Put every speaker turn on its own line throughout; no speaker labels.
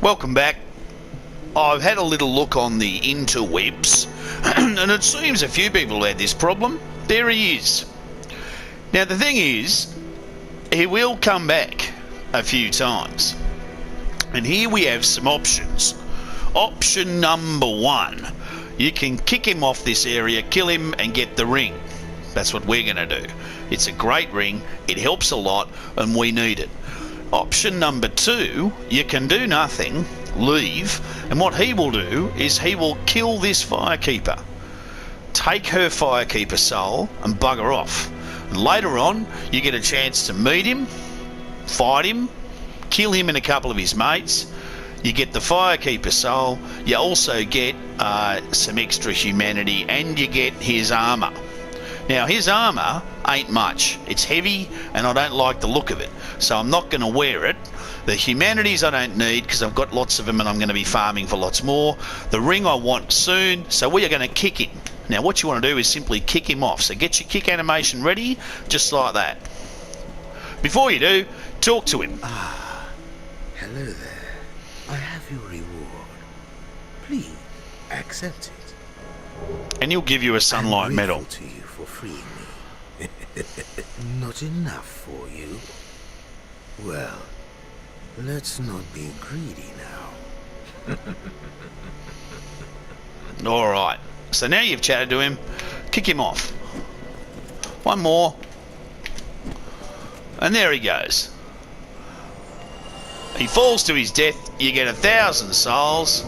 Welcome back. I've had a little look on the interwebs and it seems a few people had this problem. There he is. Now the thing is, he will come back a few times. And here we have some options. Option number 1. You can kick him off this area, kill him and get the ring. That's what we're going to do. It's a great ring, it helps a lot and we need it. Option number 2, you can do nothing, leave, and what he will do is he will kill this firekeeper, take her firekeeper soul and bugger off. And later on you get a chance to meet him, fight him, kill him and a couple of his mates. You get the firekeeper soul, you also get some extra humanity and you get his armour. Now his armour ain't much, it's heavy and I don't like the look of it, so I'm not going to wear it. The humanities I don't need because I've got lots of them and I'm going to be farming for lots more. The ring I want soon, so we are going to kick him. Now what you want to do is simply kick him off, so get your kick animation ready, just like that. Before you do, talk to him.
Hello there. I have your reward. Please accept it.
And he'll give you a sunlight
I'm
medal.
grateful to you for freeing me. Not enough for you? Well, let's not be greedy now.
Alright, so now you've chatted to him, kick him off. One more. And there he goes. He falls to his death, you get 1,000 souls,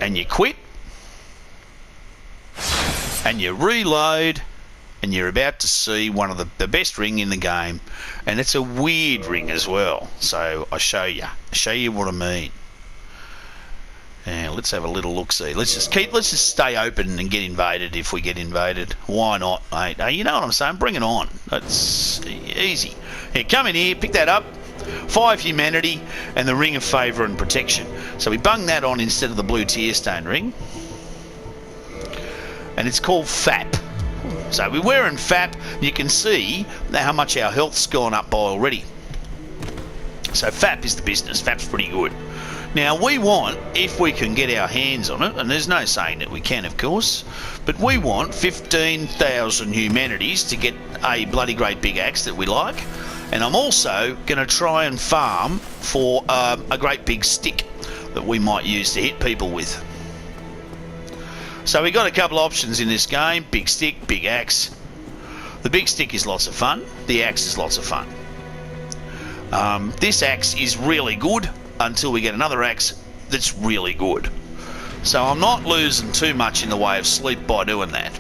and you quit, and you reload, and you're about to see one of the best ring in the game, and it's a weird ring as well, so I'll show you what I mean. Now let's have a little look-see. Let's just stay open and get invaded if we get invaded. Why not, mate? You know what I'm saying? Bring it on. It's easy. Here, come in here, pick that up. 5 humanity and the ring of favour and protection. So we bung that on instead of the blue tear stone ring. And it's called FAP. So we're wearing FAP. You can see how much our health's gone up by already. So FAP is the business. FAP's pretty good. Now we want, if we can get our hands on it, and there's no saying that we can of course, but we want 15,000 humanities to get a bloody great big axe that we like. And I'm also going to try and farm for a great big stick that we might use to hit people with. So we've got a couple of options in this game. Big stick, big axe. The big stick is lots of fun. The axe is lots of fun. This axe is really good until we get another axe that's really good. So I'm not losing too much in the way of sleep by doing that.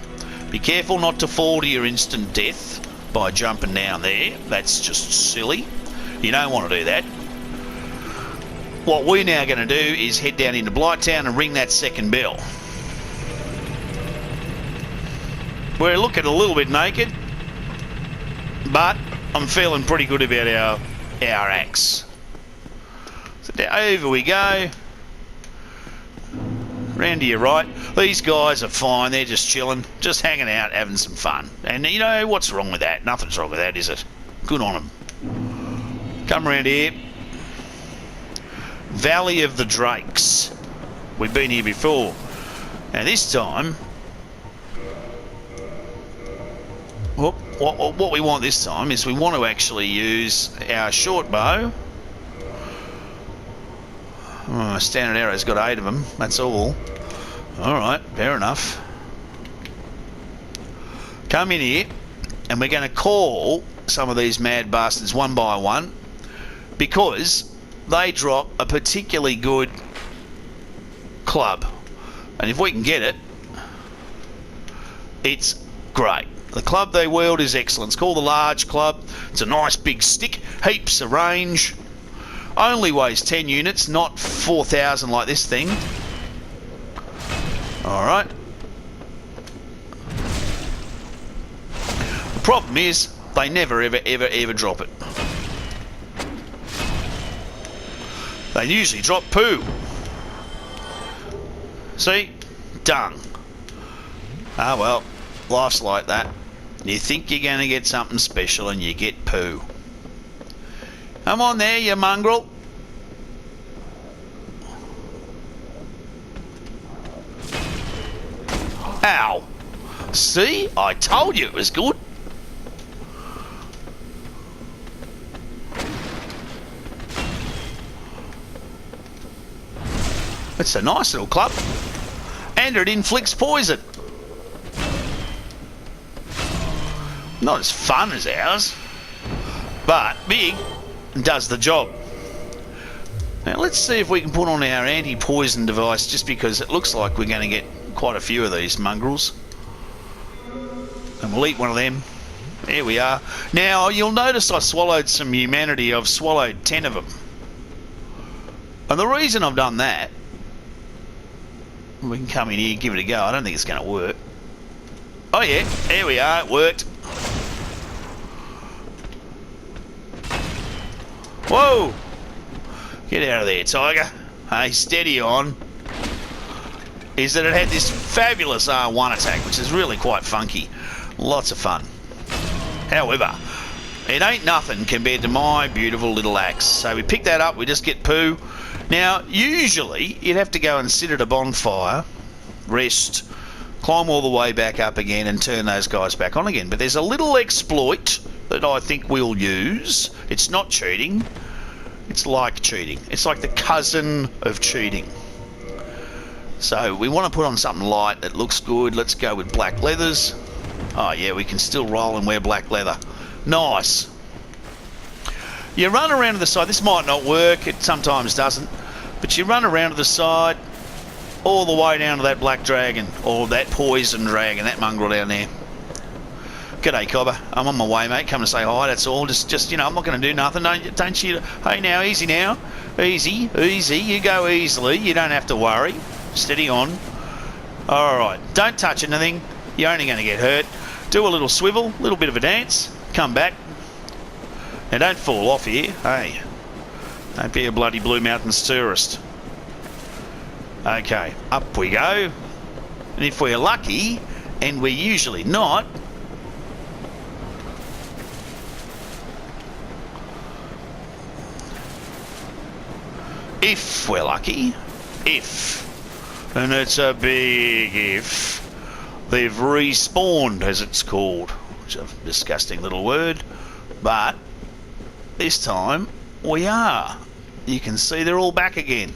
Be careful not to fall to your instant death by jumping down there. That's just silly. You don't want to do that. What we're now going to do is head down into Blighttown and ring that second bell. We're looking a little bit naked, but I'm feeling pretty good about our axe. So over we go. Round to your right. These guys are fine, they're just chilling, just hanging out, having some fun. And you know, what's wrong with that? Nothing's wrong with that, is it? Good on them. Come around here. Valley of the Drakes. We've been here before. Now this time, what we want this time is we want to actually use our short bow. Standard arrow's got 8 of them, that's all. Alright, fair enough. Come in here, and we're going to call some of these mad bastards one by one, because they drop a particularly good club. And if we can get it, it's great. The club they wield is excellent. It's called the large club. It's a nice big stick, heaps of range. Only weighs 10 units, not 4,000 like this thing. Alright. The problem is, they never ever drop it. They usually drop poo. See? Dung. Ah well, life's like that. You think you're going to get something special and you get poo. Come on there, you mongrel. Ow. See? I told you it was good. It's a nice little club. And it inflicts poison. Not as fun as ours, but big and does the job. Now let's see if we can put on our anti-poison device, just because it looks like we're going to get quite a few of these mongrels. And we'll eat one of them. There we are. Now you'll notice I swallowed some humanity. I've swallowed 10 of them. And the reason I've done that, we can come in here, give it a go. I don't think it's going to work. Oh yeah, there we are, it worked. Whoa! Get out of there, tiger. Hey, steady on. Is that it had this fabulous R1 attack, which is really quite funky. Lots of fun. However, it ain't nothing compared to my beautiful little axe. So we pick that up, we just get poo. Now, usually, you'd have to go and sit at a bonfire, rest, climb all the way back up again and turn those guys back on again. But there's a little exploit that I think we'll use. It's not cheating. It's like cheating. It's like the cousin of cheating. So we want to put on something light that looks good. Let's go with black leathers. Oh yeah, we can still roll and wear black leather. Nice. You run around to the side. This might not work. It sometimes doesn't. But you run around to the side all the way down to that black dragon, or that poison dragon, that mongrel down there. G'day, Cobber. I'm on my way, mate. Come to say hi, that's all. Just you know, I'm not going to do nothing. Don't you... Hey, now, easy now. Easy, easy. You go easily. You don't have to worry. Steady on. All right. Don't touch anything. You're only going to get hurt. Do a little swivel, a little bit of a dance. Come back. Now, don't fall off here. Hey. Don't be a bloody Blue Mountains tourist. Okay. Up we go. And if we're lucky, and we're usually not... If we're lucky, and it's a big if, they've respawned, as it's called, which is a disgusting little word, but this time we are. You can see they're all back again.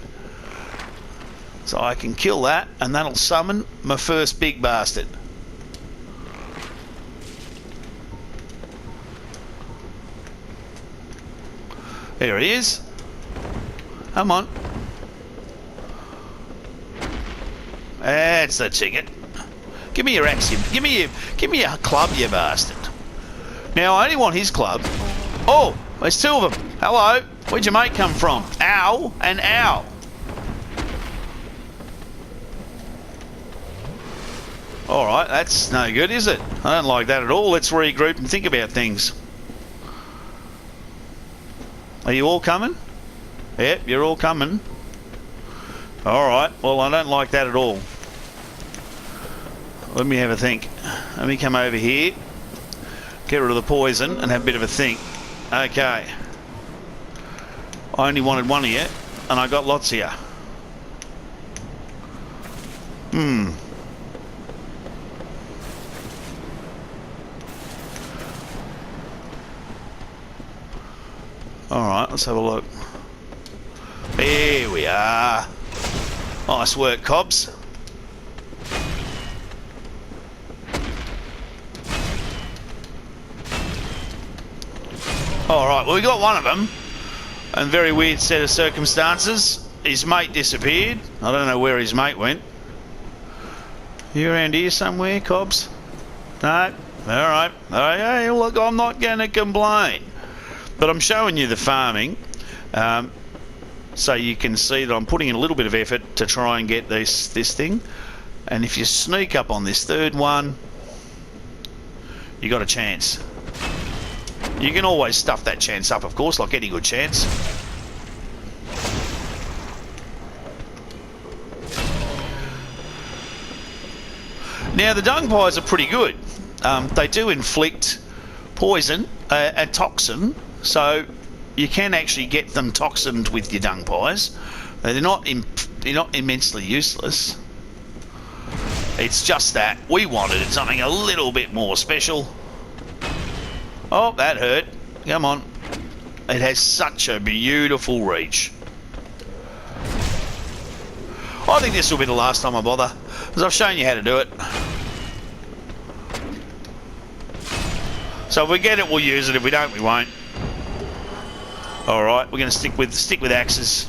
So I can kill that, and that'll summon my first big bastard. There he is. Come on. That's the ticket. Give me your axe. Give me your club, you bastard. Now I only want his club. Oh, there's two of them. Hello. Where'd your mate come from? Ow and ow. All right, that's no good, is it? I don't like that at all. Let's regroup and think about things. Are you all coming? Yep, you're all coming. Alright, well I don't like that at all. Let me have a think. Let me come over here, get rid of the poison and have a bit of a think. Okay. I only wanted one of you, and I got lots here. Alright, let's have a look. Here we are. Nice work, Cobbs. Alright, well we got one of them. And very weird set of circumstances. His mate disappeared. I don't know where his mate went. You around here somewhere, Cobbs? No? Alright. Hey, look, I'm not going to complain. But I'm showing you the farming. So you can see that I'm putting in a little bit of effort to try and get this thing. And if you sneak up on this third one, you got a chance. You can always stuff that chance up, of course, like any good chance. Now the dung pies are pretty good. They do inflict poison, a toxin, so you can actually get them toxined with your dung pies. They're not immensely useless. It's just that we wanted something a little bit more special. Oh, that hurt. Come on. It has such a beautiful reach. I think this will be the last time I bother, because I've shown you how to do it. So if we get it, we'll use it. If we don't, we won't. Alright, we're going to stick with axes.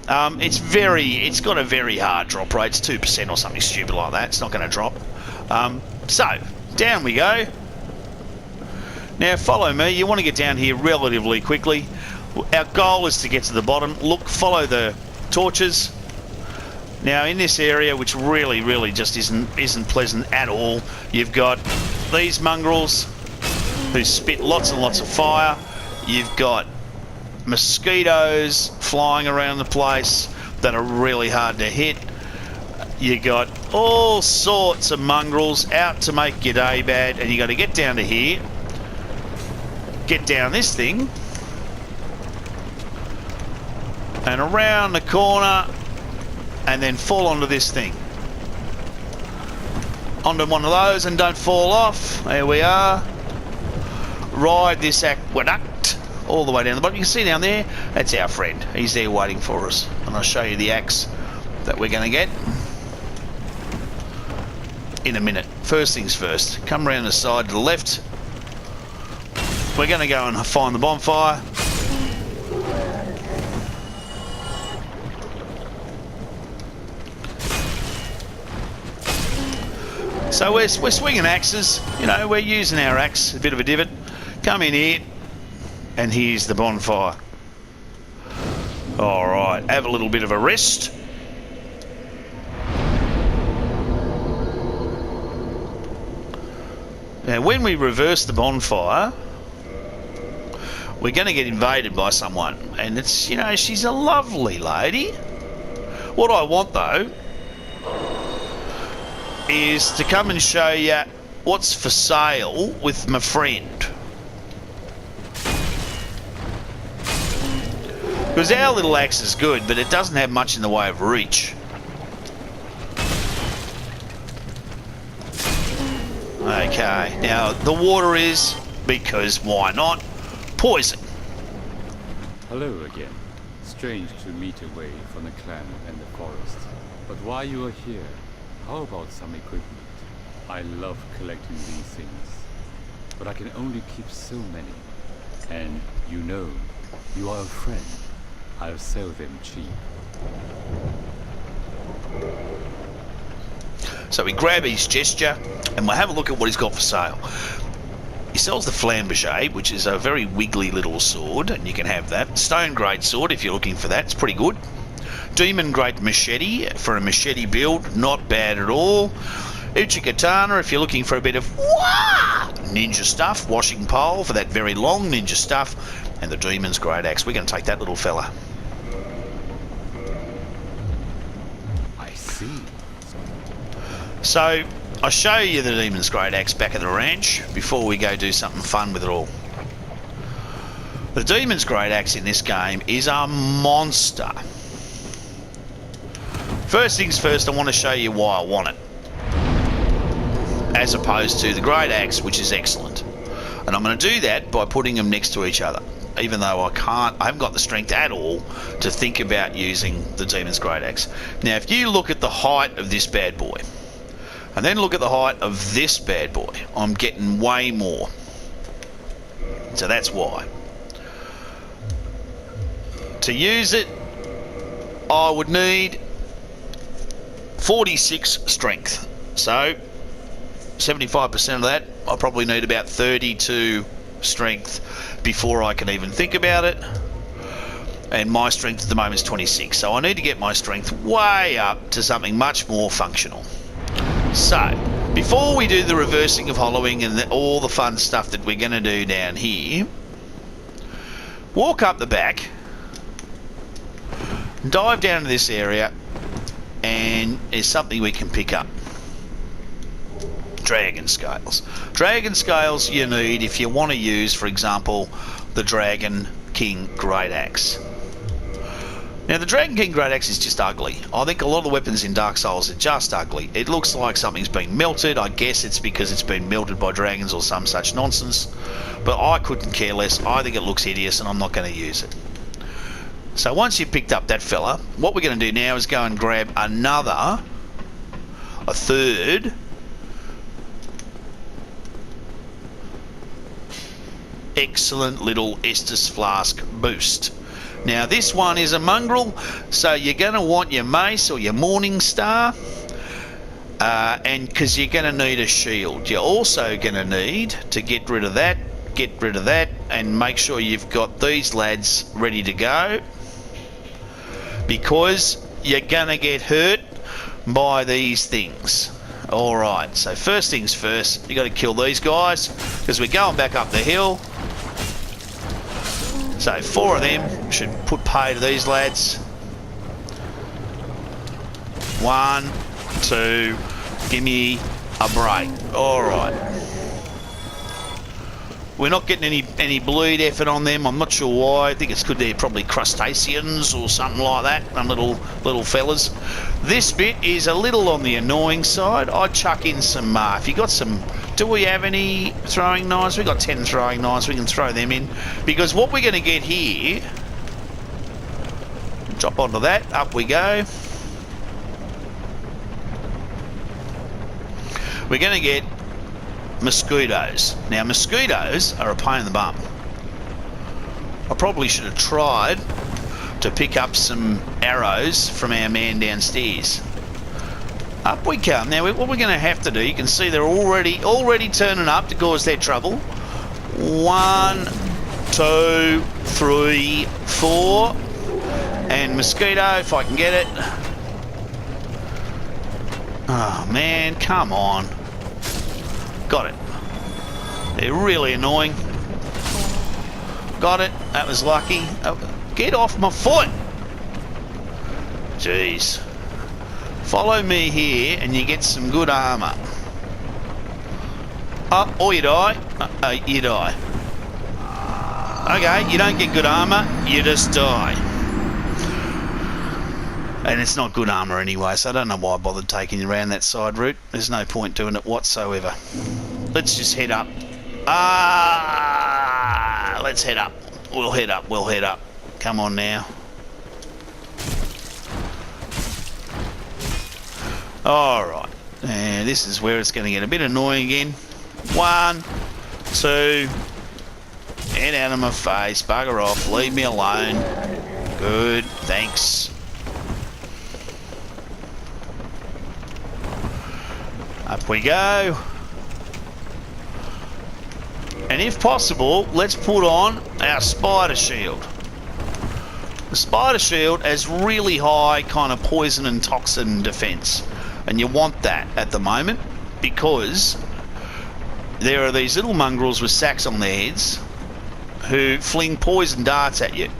It's got a very hard drop rate. It's 2% or something stupid like that. It's not going to drop. So, down we go. Now, follow me. You want to get down here relatively quickly. Our goal is to get to the bottom. Look, follow the torches. Now, in this area, which really just isn't pleasant at all, you've got these mongrels who spit lots and lots of fire. You've got mosquitoes flying around the place that are really hard to hit. You got all sorts of mongrels out to make your day bad, and you got to get down to here, get down this thing, and around the corner, and then fall onto this thing. Onto one of those, and don't fall off. There we are. Ride this aqueduct all the way down the bottom. You can see down there, that's our friend. He's there waiting for us. And I'll show you the axe that we're going to get in a minute. First things first, come around the side to the left. We're going to go and find the bonfire. So we're swinging axes, you know, we're using our axe, a bit of a divot. Come in here, and here's the bonfire. Alright, have a little bit of a rest. Now when we reverse the bonfire, we're going to get invaded by someone. And it's, you know, she's a lovely lady. What I want though is to come and show you what's for sale with my friend. Because our little axe is good, but it doesn't have much in the way of reach. Okay, now the water is, because why not, poison.
Hello again. Strange to meet away from the clan and the forest. But while you are here, how about some equipment? I love collecting these things, but I can only keep so many. And you know, you are a friend. I'll sell them cheap.
So we grab his gesture and we'll have a look at what he's got for sale. He sells the flambouchet, which is a very wiggly little sword, and you can have that. Stone great sword if you're looking for that, it's pretty good. Demon great machete for a machete build, not bad at all. Uchikatana if you're looking for a bit of ninja stuff. Washing pole for that very long ninja stuff. And the Demon's great axe. We're going to take that little fella.
I see.
So I'll show you the Demon's great axe back at the ranch before we go do something fun with it all. The Demon's great axe in this game is a monster. First things first, I want to show you why I want it, as opposed to the great axe, which is excellent. And I'm going to do that by putting them next to each other, even though I haven't got the strength at all to think about using the Demon's great axe. Now if you look at the height of this bad boy and then look at the height of this bad boy, I'm getting way more. So that's why. To use it, I would need 46 strength. So 75% of that, I probably need about 32 strength before I can even think about it. And my strength at the moment is 26. So I need to get my strength way up to something much more functional. So before we do the reversing of hollowing and all the fun stuff that we're going to do down here, walk up the back, dive down to this area, and there's something we can pick up. Dragon scales. Dragon scales you need if you want to use, for example, the Dragon King Great Axe. Now the Dragon King Great Axe is just ugly. I think a lot of the weapons in Dark Souls are just ugly. It looks like something's been melted. I guess it's because it's been melted by dragons or some such nonsense. But I couldn't care less. I think it looks hideous and I'm not going to use it. So once you've picked up that fella, what we're going to do now is go and grab a third excellent little Estus Flask boost. Now this one is a mongrel, so you're going to want your mace or your Morning Star, and because you're going to need a shield. You're also going to need to get rid of that, and make sure you've got these lads ready to go, because you're going to get hurt by these things. Alright, so first things first, you got to kill these guys, because we're going back up the hill. So 4 of them should put pay to these lads. 1, 2, give me a break. Alright. We're not getting any bleed effort on them. I'm not sure why. I think it's good they're probably crustaceans or something like that. Them little fellas. This bit is a little on the annoying side. I'd chuck in some, if you got some, do we have any throwing knives? We've got 10 throwing knives. We can throw them in. Because what we're going to get here, drop onto that, up we go. We're going to get mosquitoes. Now mosquitoes are a pain in the bum. I probably should have tried to pick up some arrows from our man downstairs. Up we come. Now what we're going to have to do, you can see they're already turning up to cause their trouble. 1, 2, 3, 4, and mosquito if I can get it. Oh man, come on. Got it. They're really annoying. Got it. That was lucky. Oh, get off my foot. Jeez. Follow me here and you get some good armour. Oh, or you die. You die. Okay, you don't get good armour, you just die. And it's not good armour anyway, so I don't know why I bothered taking you around that side route. There's no point doing it whatsoever. Let's just head up. Let's head up. We'll head up. Come on now. Alright. And this is where it's going to get a bit annoying again. 1, 2. Get out of my face. Bugger off. Leave me alone. Good. Thanks. Up we go. And if possible, let's put on our spider shield. The spider shield has really high kind of poison and toxin defense. And you want that at the moment because there are these little mongrels with sacks on their heads who fling poison darts at you.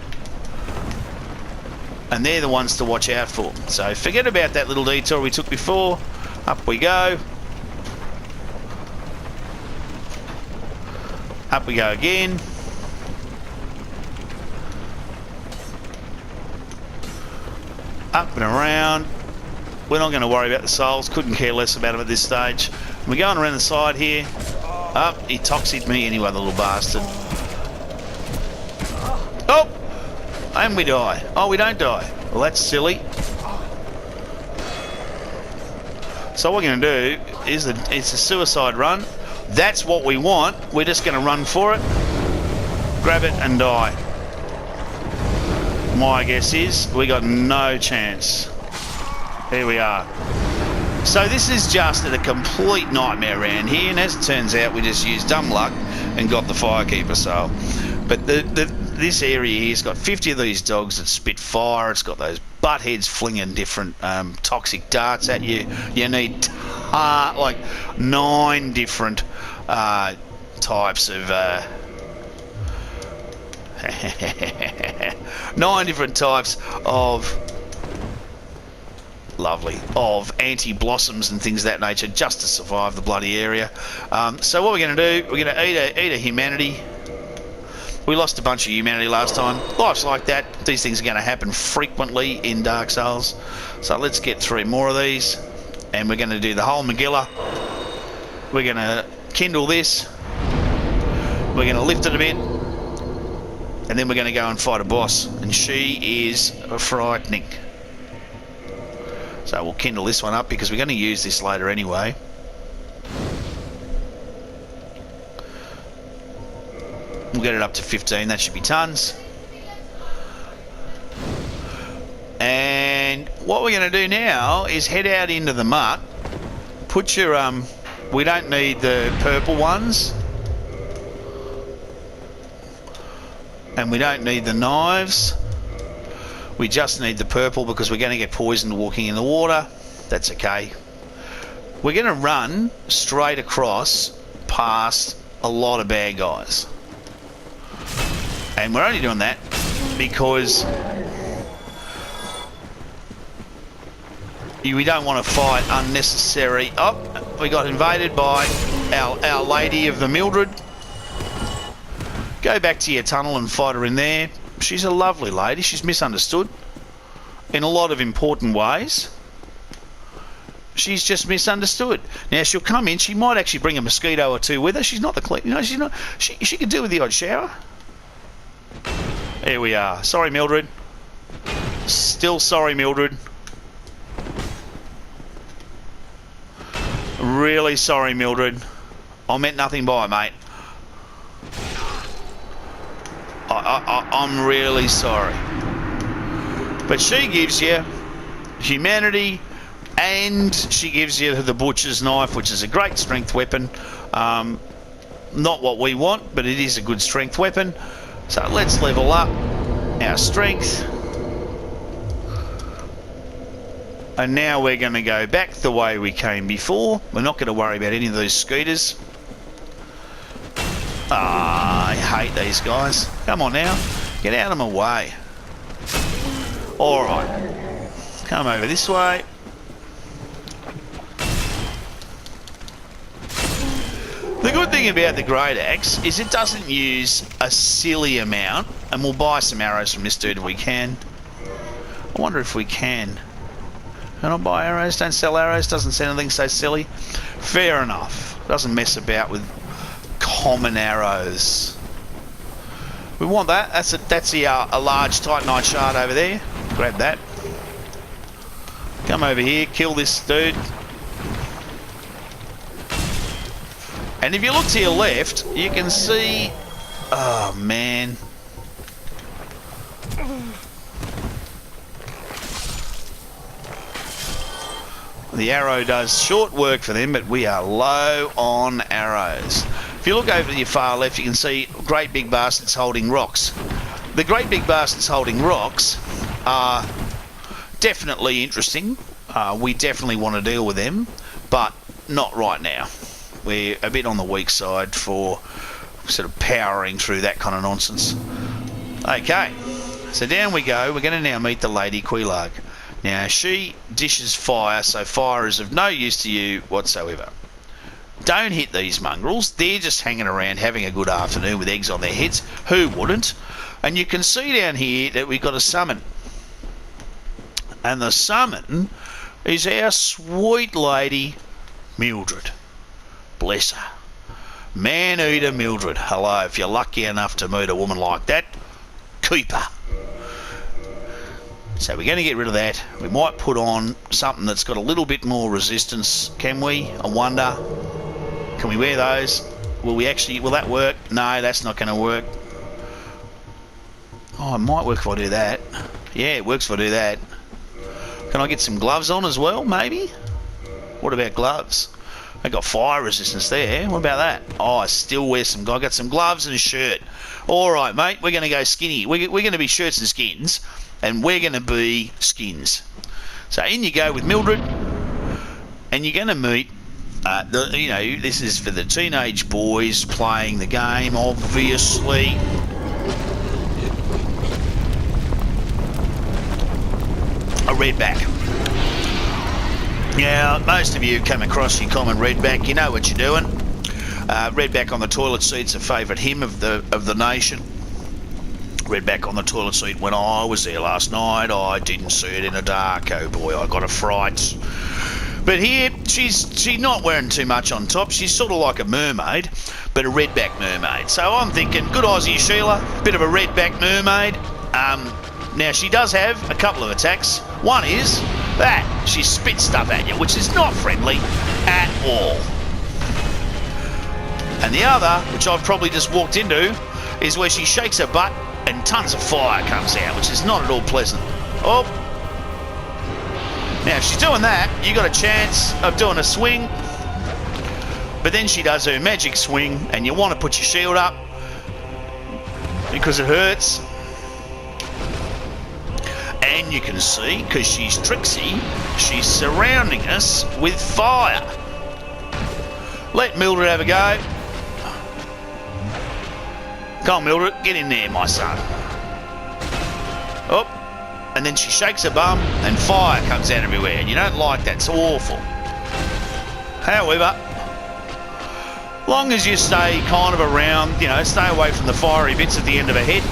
And they're the ones to watch out for. So forget about that little detour we took before. Up we go. Up we go again. Up and around. We're not going to worry about the souls. Couldn't care less about them at this stage. We're going around the side here. Up, he toxied me anyway, the little bastard. Oh! And we die. Oh, we don't die. Well, that's silly. So what we're going to do is it's a suicide run. That's what we want. We're just going to run for it, grab it and die. My guess is we got no chance. Here we are. So this is just a complete nightmare around here, and as it turns out we just used dumb luck and got the Firekeeper soul. But this area here's got 50 of these dogs that spit fire. It's got those butt heads flinging different toxic darts at you. You need like 9 different types of 9 different types of anti-blossoms and things of that nature just to survive the bloody area. So what we're going to do, we're going to eat a humanity. We lost a bunch of humanity last time. Life's like that. These things are going to happen frequently in Dark Souls. So let's get 3 more of these. And we're going to do the whole Megillah. We're going to kindle this. We're going to lift it a bit. And then we're going to go and fight a boss. And she is frightening. So we'll kindle this one up because we're going to use this later anyway. We'll get it up to 15. That should be tons. And what we're going to do now is head out into the muck. Put your... we don't need the purple ones. And we don't need the knives. We just need the purple because we're going to get poisoned walking in the water. That's okay. We're going to run straight across past a lot of bad guys. And we're only doing that because we don't want to fight unnecessary... Oh, we got invaded by our lady of the Mildred. Go back to your tunnel and fight her in there. She's a lovely lady. She's misunderstood in a lot of important ways. She's just misunderstood. Now she'll come in. She might actually bring a mosquito or 2 with her. She's not the clean. You know, she's not. She could do with the odd shower. There we are. Sorry, Mildred. Still sorry, Mildred. Really sorry, Mildred. I meant nothing by it, mate. I'm really sorry. But she gives you humanity and she gives you the butcher's knife, which is a great strength weapon. Not what we want, but it is a good strength weapon. So let's level up our strength. And now we're going to go back the way we came before. We're not going to worry about any of those scooters. I hate these guys. Come on now. Get out of my way. Alright. Come over this way. The good thing about the Great Axe is it doesn't use a silly amount. And we'll buy some arrows from this dude if we can. I wonder if we can. Can I buy arrows? Don't sell arrows. Doesn't say anything so silly. Fair enough. Doesn't mess about with common arrows. We want that. That's a large titanite shard over there. Grab that. Come over here. Kill this dude. And if you look to your left, you can see... Oh, man. The arrow does short work for them, but we are low on arrows. If you look over to your far left, you can see great big bastards holding rocks. The great big bastards holding rocks are definitely interesting. We definitely want to deal with them, but not right now. We're a bit on the weak side for sort of powering through that kind of nonsense. Okay, so down we go. We're going to now meet the Lady Quelaag. Now, she dishes fire, so fire is of no use to you whatsoever. Don't hit these mongrels. They're just hanging around having a good afternoon with eggs on their heads. Who wouldn't? And you can see down here that we've got a summon. And the summon is our sweet lady, Mildred. Bless her. Man-eater Mildred. Hello, if you're lucky enough to meet a woman like that, keep her. So we're going to get rid of that. We might put on something that's got a little bit more resistance. Can we? I wonder. Can we wear those? Will that work? No, that's not going to work. Oh, it might work if I do that. Yeah, it works if I do that. Can I get some gloves on as well, maybe? What about gloves? I got fire resistance there. What about that? Oh, I still wear some... I got some gloves and a shirt. All right, mate, we're going to go skinny. We're going to be shirts and skins. And we're going to be skins. So in you go with Mildred, and you're going to meet, this is for the teenage boys playing the game, obviously. A redback. Now, most of you come across your common redback. You know what you're doing. Redback on the toilet seat's a favourite hymn of the nation. redback on the toilet seat when I was there last night. I didn't see it in the dark. Oh boy, I got a fright. But here, she's not wearing too much on top. She's sort of like a mermaid, but a redback mermaid. So I'm thinking, good Aussie Sheila, bit of a redback mermaid. Now, she does have a couple of attacks. One is that she spits stuff at you, which is not friendly at all. And the other, which I've probably just walked into, is where she shakes her butt and tons of fire comes out, which is not at all pleasant. Oh. Now, if she's doing that, you got a chance of doing a swing, but then she does her magic swing, and you want to put your shield up because it hurts. And you can see, because she's tricksy, she's surrounding us with fire. Let Mildred have a go. Come on, Mildred, get in there, my son. Oh, and then she shakes her bum and fire comes out everywhere. And you don't like that, it's awful. However, long as you stay kind of around, stay away from the fiery bits at the end of her head,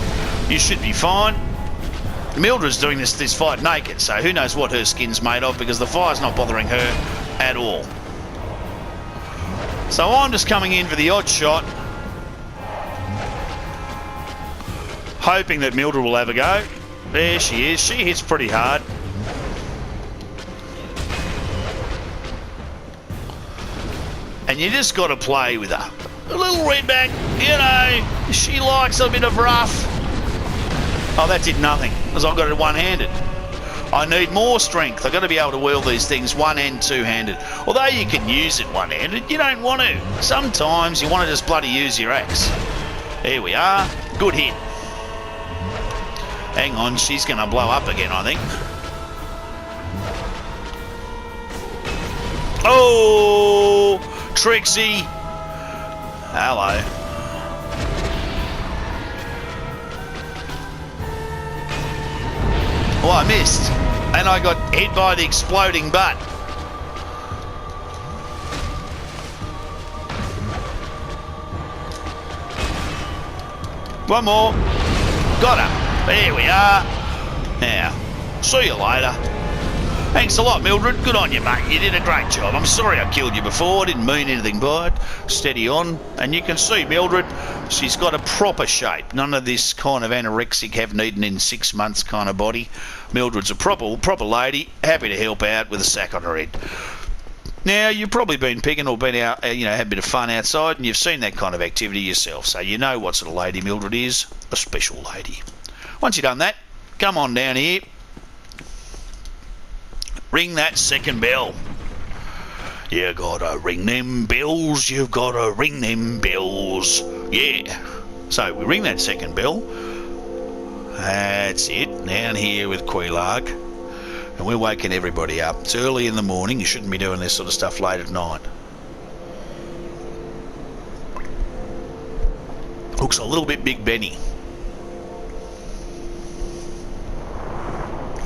you should be fine. Mildred's doing this fight naked, so who knows what her skin's made of, because the fire's not bothering her at all. So I'm just coming in for the odd shot, hoping that Mildred will have a go. There she is. She hits pretty hard. And you just got to play with her. A little redback, she likes a bit of rough. Oh, that did nothing, because I've got it one-handed. I need more strength. I've got to be able to wield these things one and two-handed. Although you can use it one-handed, you don't want to. Sometimes you want to just bloody use your axe. There we are. Good hit. Hang on, she's going to blow up again, I think. Oh, Trixie. Hello. Oh, I missed. And I got hit by the exploding butt. One more. Got her. There we are. Now, see you later. Thanks a lot, Mildred. Good on you, mate. You did a great job. I'm sorry I killed you before. I didn't mean anything by it. Steady on. And you can see Mildred, she's got a proper shape. None of this kind of anorexic, haven't eaten in 6 months kind of body. Mildred's a proper lady, happy to help out with a sack on her head. Now, you've probably been picking or been out, had a bit of fun outside, and you've seen that kind of activity yourself, so you know what sort of lady Mildred is. A special lady. Once you've done that, come on down here. Ring that second bell. You gotta ring them bells, you've gotta ring them bells. Yeah. So we ring that second bell. That's it. Down here with Quelaag. And we're waking everybody up. It's early in the morning. You shouldn't be doing this sort of stuff late at night. Looks a little bit Big Benny.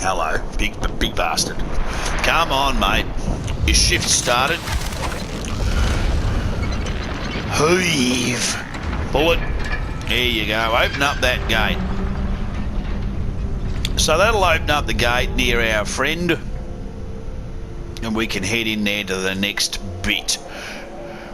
Hello, big bastard. Come on, mate. Your shift started. Heave. Pull it. There you go. Open up that gate. So that'll open up the gate near our friend, and we can head in there to the next bit.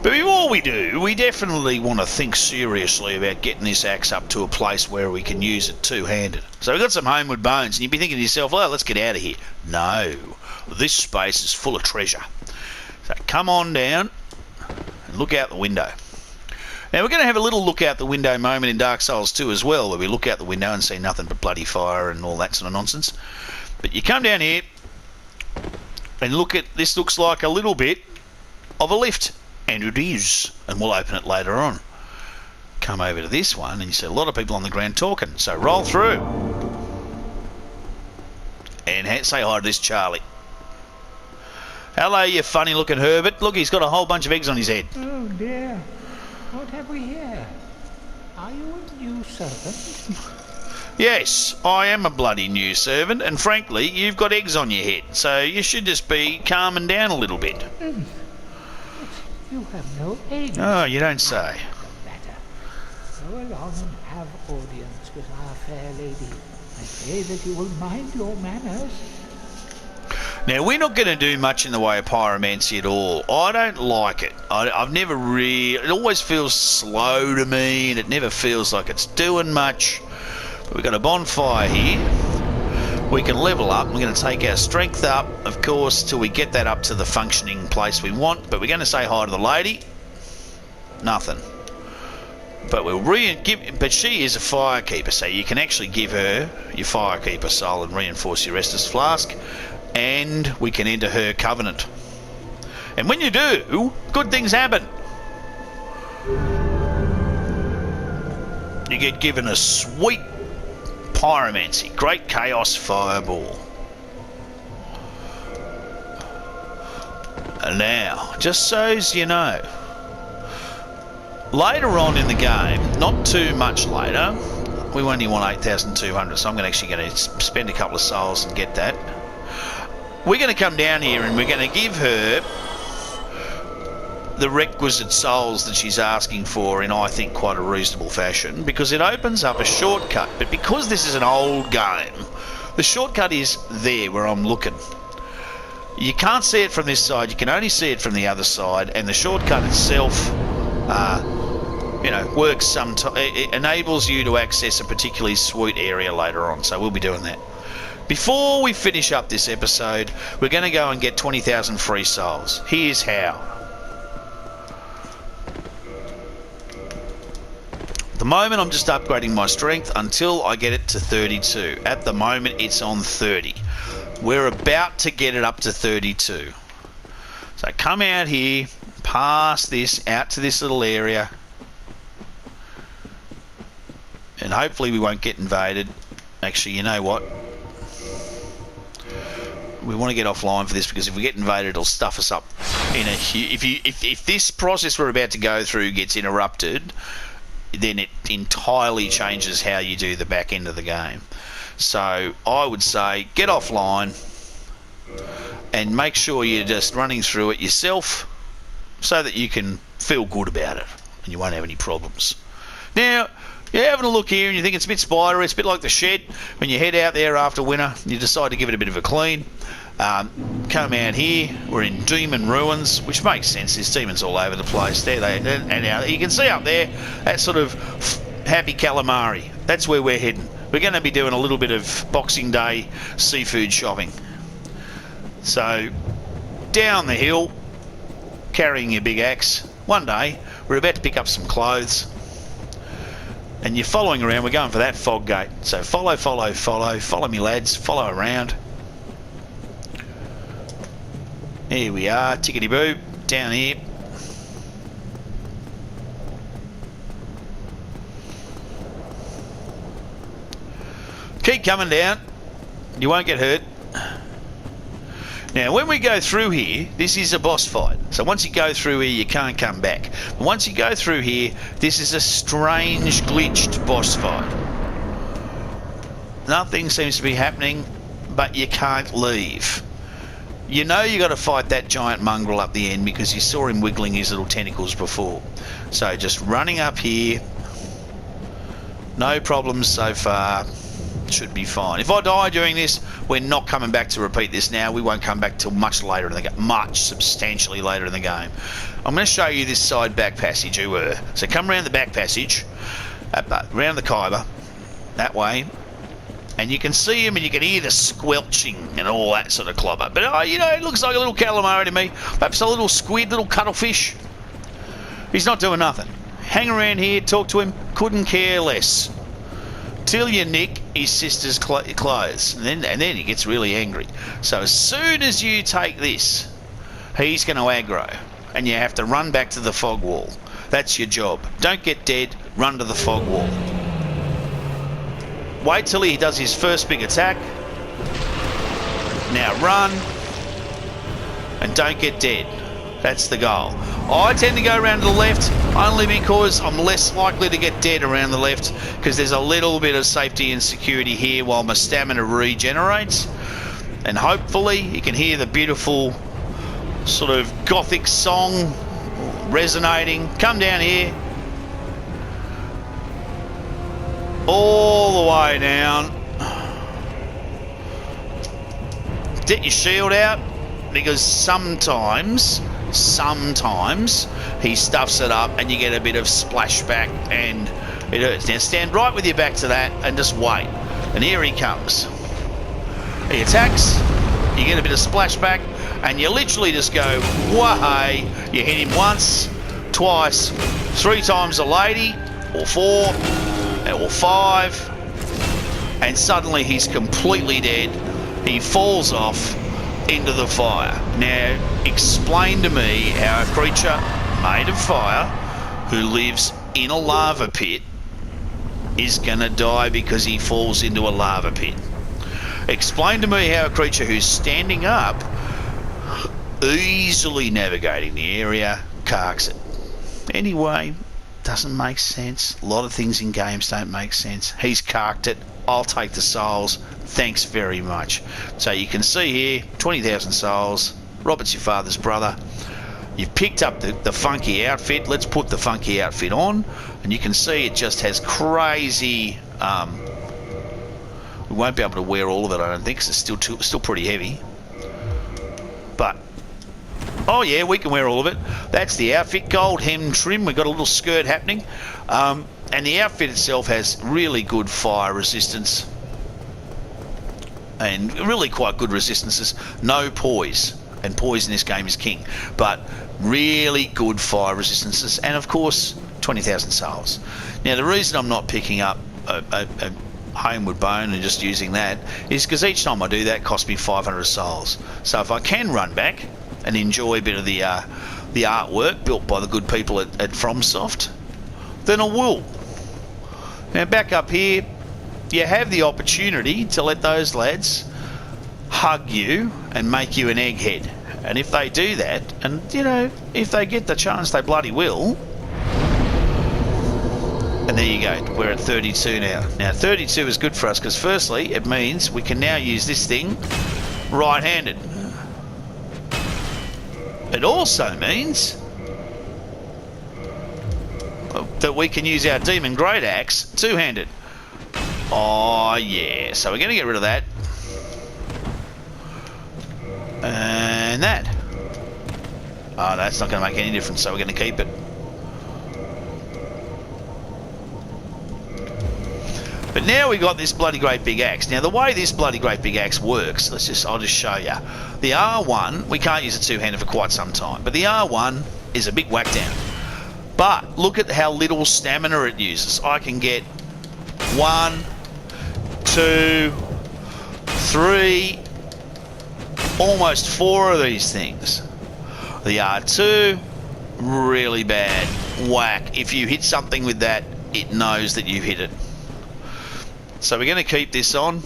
But before we do, we definitely want to think seriously about getting this axe up to a place where we can use it two-handed. So we've got some homeward bones, and you'd be thinking to yourself, well, let's get out of here. No, this space is full of treasure. So come on down and look out the window. Now we're going to have a little look out the window moment in Dark Souls 2 as well, where we look out the window and see nothing but bloody fire and all that sort of nonsense. But you come down here and look at, this looks like a little bit of a lift. And it is, and we'll open it later on. Come over to this one, and you see a lot of people on the ground talking. So roll through. And say hi to this Charlie. Hello, you funny-looking Herbert. Look, he's got a whole bunch of eggs on his head.
Oh, dear. What have we here? Are you a new servant?
Yes, I am a bloody new servant, and frankly, you've got eggs on your head, so you should just be calming down a little bit.
You have no eggs.
Oh, you don't say.
Better. Go along and have audience is our fair lady. I pray that you will mind your manners.
Now, we're not going to do much in the way of pyromancy at all. I don't like it. I've never really... It always feels slow to me, and it never feels like it's doing much. But we've got a bonfire here. We can level up. We're going to take our strength up, of course, till we get that up to the functioning place we want. But we're going to say hi to the lady. Nothing. But but she is a firekeeper, so you can actually give her your firekeeper soul and reinforce your Estus flask, and we can enter her covenant. And when you do, good things happen. You get given a sweet pyromancy, great chaos fireball. And now, just so as you know, later on in the game, not too much later, we only want 8,200, so I'm actually going to spend a couple of souls and get that. We're going to come down here and we're going to give her the requisite souls that she's asking for in, I think, quite a reasonable fashion, because it opens up a shortcut. But because this is an old game, the shortcut is there where I'm looking. You can't see it from this side, you can only see it from the other side, and the shortcut itself works it enables you to access a particularly sweet area later on, so we'll be doing that. Before we finish up this episode, we're going to go and get 20,000 free souls. Here's how. At the moment, I'm just upgrading my strength until I get it to 32. At the moment, it's on 30. We're about to get it up to 32. So come out here, past this, out to this little area, and hopefully we won't get invaded. Actually, you know what? We want to get offline for this, because if we get invaded, it'll stuff us up in a if this process we're about to go through gets interrupted, then it entirely changes how you do the back end of the game. So I would say get offline and make sure you're just running through it yourself, so that you can feel good about it and you won't have any problems. Now, you're having a look here and you think it's a bit spidery, it's a bit like the shed. When you head out there after winter, you decide to give it a bit of a clean. Come out here, we're in Demon Ruins, which makes sense, there's demons all over the place. And now you can see up there, that sort of happy calamari. That's where we're heading. We're going to be doing a little bit of Boxing Day seafood shopping. So, down the hill, carrying your big axe. One day, we're about to pick up some clothes, and you're following around. We're going for that fog gate. So follow me, lads. Follow around. Here we are, tickety-boo, down here. Keep coming down. You won't get hurt. Now, when we go through here, this is a boss fight. So once you go through here, you can't come back. But once you go through here, this is a strange, glitched boss fight. Nothing seems to be happening, but you can't leave. You know you got to fight that giant mongrel up the end, because you saw him wiggling his little tentacles before. So just running up here, no problems so far. Should be fine. If I die doing this, we're not coming back to repeat this now. We won't come back till much later in the game, substantially later in the game. I'm going to show you this side back passage. So come around the back passage, around the Khyber, that way, and you can see him and you can hear the squelching and all that sort of clobber. But it looks like a little calamari to me. Perhaps a little squid, little cuttlefish. He's not doing nothing. Hang around here, talk to him. Couldn't care less. Till you nick his sister's clothes, and then he gets really angry. So as soon as you take this, he's going to aggro, and you have to run back to the fog wall. That's your job. Don't get dead, run to the fog wall. Wait till he does his first big attack. Now run, and don't get dead. That's the goal. I tend to go around to the left only because I'm less likely to get dead around the left, because there's a little bit of safety and security here while my stamina regenerates. And hopefully you can hear the beautiful sort of gothic song resonating. Come down here. all the way down. Get your shield out, because sometimes he stuffs it up and you get a bit of splashback and it hurts. Now stand right with your back to that and just wait. And here he comes. He attacks, you get a bit of splashback, and you literally just go, wah-hey. You hit him once, twice, 3 times a lady, or 4, or 5, and suddenly he's completely dead. He falls off into the fire. Now, explain to me how a creature made of fire who lives in a lava pit is going to die because he falls into a lava pit. Explain to me how a creature who's standing up, easily navigating the area, carks it. Anyway, doesn't make sense. A lot of things in games don't make sense. He's carked it. I'll take the souls. Thanks very much. So you can see here, 20,000 souls. Robert's your father's brother. You've picked up the funky outfit. Let's put the funky outfit on. And you can see it just has crazy... we won't be able to wear all of it, I don't think, because it's still pretty heavy. But... oh yeah, we can wear all of it. That's the outfit. Gold hem trim. We've got a little skirt happening. And the outfit itself has really good fire resistance. And really quite good resistances. No poise. And poise in this game is king. But really good fire resistances. And of course, 20,000 souls. Now the reason I'm not picking up a Homeward Bone and just using that is because each time I do that, it costs me 500 souls. So if I can run back and enjoy a bit of the artwork built by the good people at FromSoft, then I will. Now back up here, you have the opportunity to let those lads hug you and make you an egghead. And if they do that, and you know, if they get the chance, they bloody will. And there you go, we're at 32 now. Now 32 is good for us because firstly, it means we can now use this thing right-handed. It also means that we can use our Demon Great Axe two-handed. Oh yeah, so we're going to get rid of that. And that. Oh, that's not going to make any difference, so we're going to keep it. But now we've got this bloody great big axe. Now the way this bloody great big axe works, I'll just show you. The R1, we can't use a two-hander for quite some time, but the R1 is a big whack down. But look at how little stamina it uses. I can get 1, 2, 3, almost 4 of these things. The R2, really bad. Whack. If you hit something with that, it knows that you've hit it. So we're going to keep this on.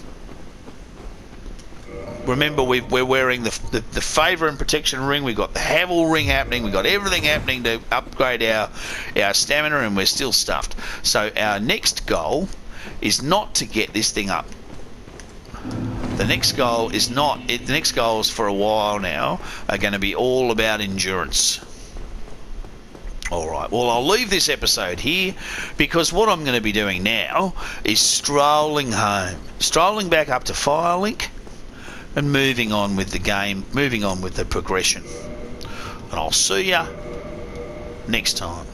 Remember, we're wearing the favour and protection ring. We've got the Havel ring happening. We've got everything happening to upgrade our stamina, and we're still stuffed. So our next goal is not to get this thing up. The next goal is not. The next goals for a while now are going to be all about endurance. Alright, well I'll leave this episode here because what I'm going to be doing now is strolling home. Strolling back up to Firelink and moving on with the game, moving on with the progression. And I'll see ya next time.